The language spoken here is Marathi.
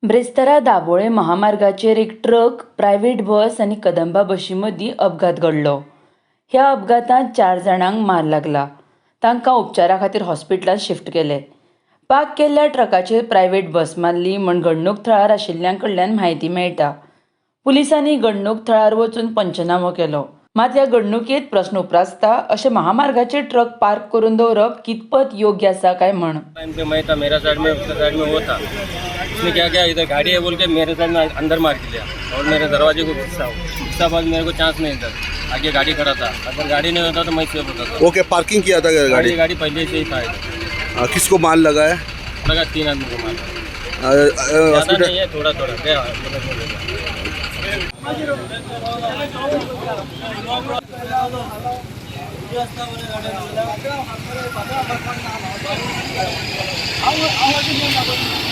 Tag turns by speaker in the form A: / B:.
A: ब्रेस्तारा दाबोळे महामार्गाचेर एक ट्रक, प्रायव्हेट बस आनी कदंबा बशी मदीं अपघात घडलो. ह्या अपघातांत 4 जाणांक मार लागला. तांकां उपचारा खातीर हॉस्पिटलांत शिफ्ट केले. पार्क केल्ल्या ट्रकाचेर प्रायव्हेट बस मारली म्हूण घडणूक थळार आशिल्ल्यां कडल्यान म्हायती मेळटा. पुलिसांनी घडणूक थळार वचून पंचनामो केलो. मात ह्या घडणुकेंत प्रस्न उपरासता अशें महामार्गाचेर ट्रक पार्क करून दवरप कितपत योग्य आसा काय म्हण.
B: टाइम पे मैं था, मेरा साइड में उसका साइड में वो था. उसने क्या किया, इधर गाड़ी है बोल के मेरे साइड में अंदर मार के लिया और मेरे दरवाजे को घुसा बाद मेरे को चांस नहीं था. आगे गाड़ी खड़ा था, अगर गाड़ी नहीं होता तो मैं सेफ होता था.
C: ओके, पार्किंग किया था गाड़ी
B: पहले से ही था इधर.
C: किसको माल लगा है?
B: लगा 3 आदमी को मार. ज़्यादा नहीं है, थोड़ा थोड़ा क्या. आवाज